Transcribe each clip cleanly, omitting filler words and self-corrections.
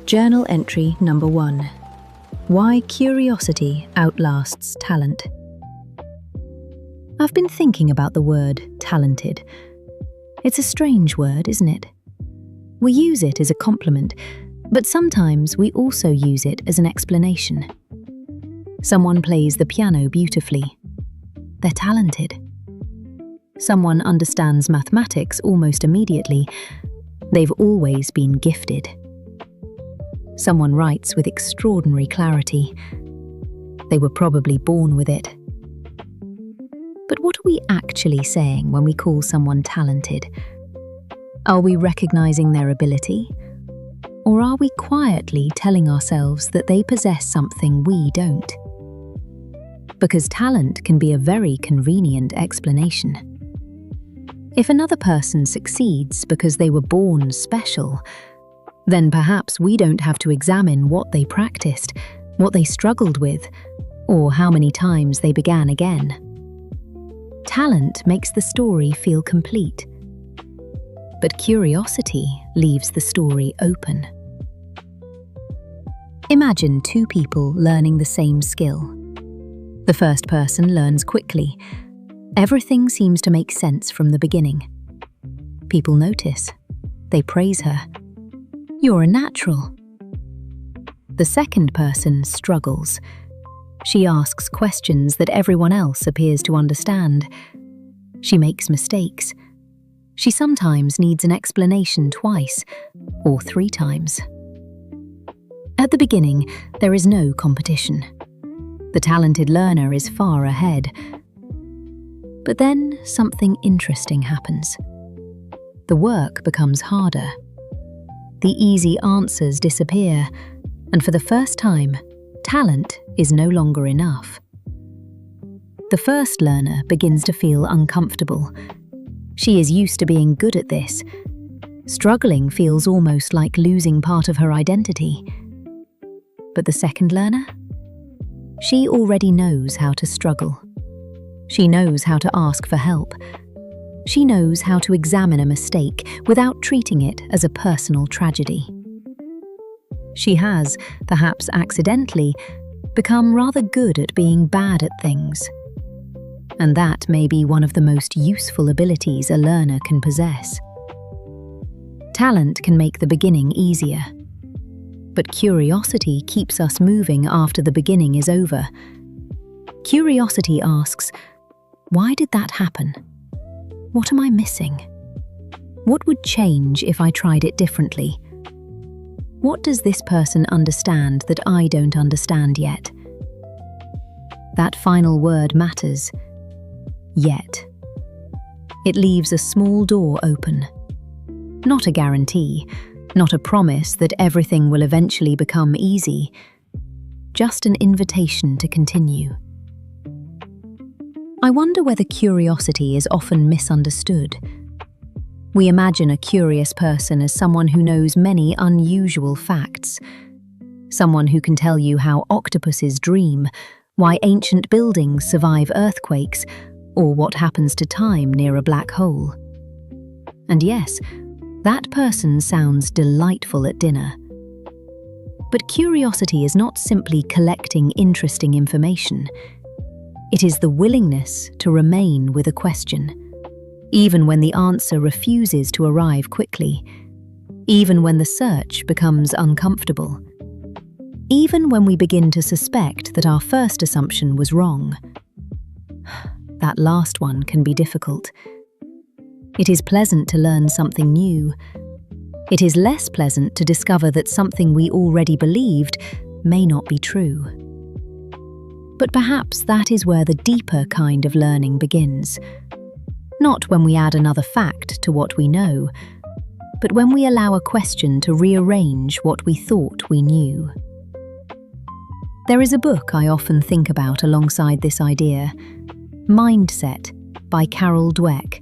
Journal entry number 1. Why curiosity outlasts talent. I've been thinking about the word talented. It's a strange word, isn't it? We use it as a compliment, but sometimes we also use it as an explanation. Someone plays the piano beautifully. They're talented. Someone understands mathematics almost immediately. They've always been gifted. Someone writes with extraordinary clarity. They were probably born with it. But what are we actually saying when we call someone talented? Are we recognizing their ability? Or are we quietly telling ourselves that they possess something we don't? Because talent can be a very convenient explanation. If another person succeeds because they were born special, then perhaps we don't have to examine what they practiced, what they struggled with, or how many times they began again. Talent makes the story feel complete, but curiosity leaves the story open. Imagine two people learning the same skill. The first person learns quickly. Everything seems to make sense from the beginning. People notice. They praise her. You're a natural. The second person struggles. She asks questions that everyone else appears to understand. She makes mistakes. She sometimes needs an explanation twice or 3 times. At the beginning, there is no competition. The talented learner is far ahead. But then something interesting happens. The work becomes harder. The easy answers disappear, and for the first time, talent is no longer enough. The first learner begins to feel uncomfortable. She is used to being good at this. Struggling feels almost like losing part of her identity. But the second learner? She already knows how to struggle. She knows how to ask for help. She knows how to examine a mistake without treating it as a personal tragedy. She has, perhaps accidentally, become rather good at being bad at things. And that may be one of the most useful abilities a learner can possess. Talent can make the beginning easier. But curiosity keeps us moving after the beginning is over. Curiosity asks, why did that happen? What am I missing? What would change if I tried it differently? What does this person understand that I don't understand yet? That final word matters. Yet. It leaves a small door open. Not a guarantee, not a promise that everything will eventually become easy. Just an invitation to continue. I wonder whether curiosity is often misunderstood. We imagine a curious person as someone who knows many unusual facts. Someone who can tell you how octopuses dream, why ancient buildings survive earthquakes, or what happens to time near a black hole. And yes, that person sounds delightful at dinner. But curiosity is not simply collecting interesting information. It is the willingness to remain with a question, even when the answer refuses to arrive quickly, even when the search becomes uncomfortable, even when we begin to suspect that our first assumption was wrong. That last one can be difficult. It is pleasant to learn something new. It is less pleasant to discover that something we already believed may not be true. But perhaps that is where the deeper kind of learning begins. Not when we add another fact to what we know, but when we allow a question to rearrange what we thought we knew. There is a book I often think about alongside this idea, Mindset by Carol Dweck.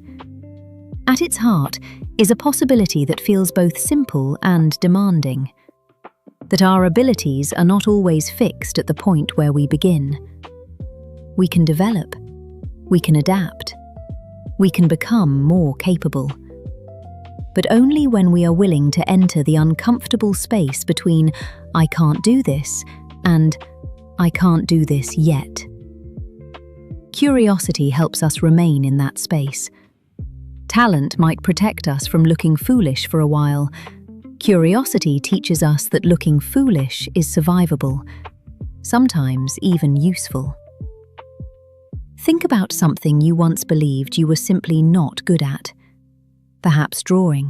At its heart is a possibility that feels both simple and demanding. That our abilities are not always fixed at the point where we begin. We can develop. We can adapt. We can become more capable. But only when we are willing to enter the uncomfortable space between "I can't do this" and "I can't do this yet." Curiosity helps us remain in that space. Talent might protect us from looking foolish for a while. Curiosity teaches us that looking foolish is survivable, sometimes even useful. Think about something you once believed you were simply not good at. Perhaps drawing,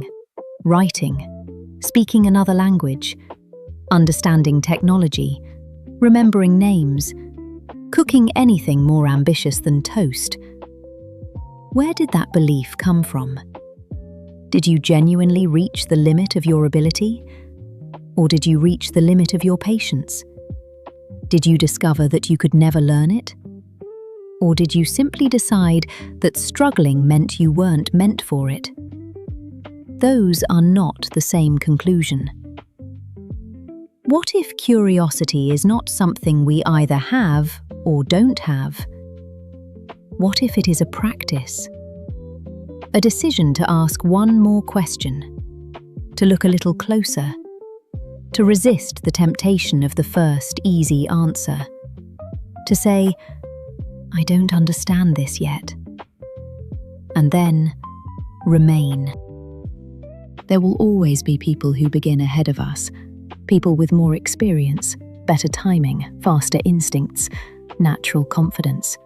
writing, speaking another language, understanding technology, remembering names, cooking anything more ambitious than toast. Where did that belief come from? Did you genuinely reach the limit of your ability? Or did you reach the limit of your patience? Did you discover that you could never learn it? Or did you simply decide that struggling meant you weren't meant for it? Those are not the same conclusion. What if curiosity is not something we either have or don't have? What if it is a practice? A decision to ask one more question, to look a little closer, to resist the temptation of the first easy answer, to say, "I don't understand this yet," and then remain. There will always be people who begin ahead of us, people with more experience, better timing, faster instincts, natural confidence.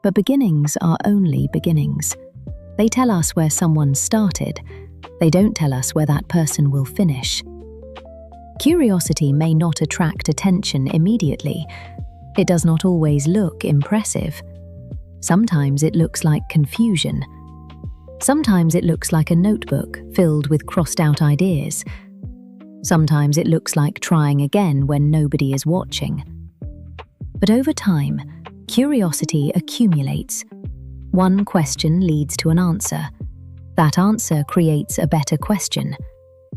But beginnings are only beginnings. They tell us where someone started. They don't tell us where that person will finish. Curiosity may not attract attention immediately. It does not always look impressive. Sometimes it looks like confusion. Sometimes it looks like a notebook filled with crossed-out ideas. Sometimes it looks like trying again when nobody is watching. But over time, curiosity accumulates. One question leads to an answer. That answer creates a better question.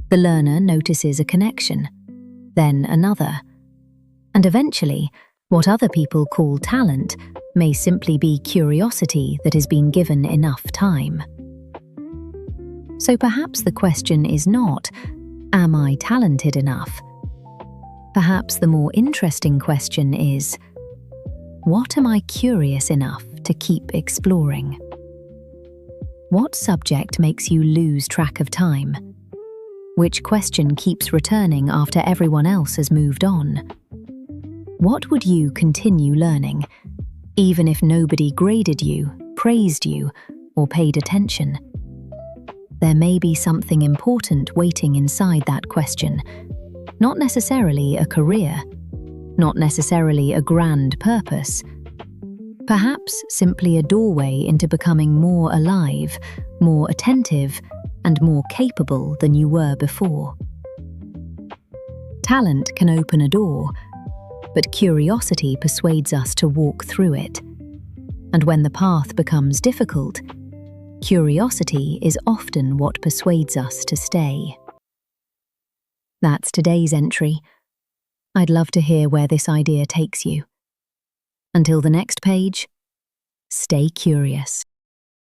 The learner notices a connection, then another. And eventually, what other people call talent may simply be curiosity that has been given enough time. So perhaps the question is not, "Am I talented enough?" Perhaps the more interesting question is, "What am I curious enough to keep exploring?" What subject makes you lose track of time? Which question keeps returning after everyone else has moved on? What would you continue learning, even if nobody graded you, praised you, or paid attention? There may be something important waiting inside that question. Not necessarily a career, not necessarily a grand purpose. Perhaps simply a doorway into becoming more alive, more attentive, and more capable than you were before. Talent can open a door, but curiosity persuades us to walk through it. And when the path becomes difficult, curiosity is often what persuades us to stay. That's today's entry. I'd love to hear where this idea takes you. Until the next page, stay curious.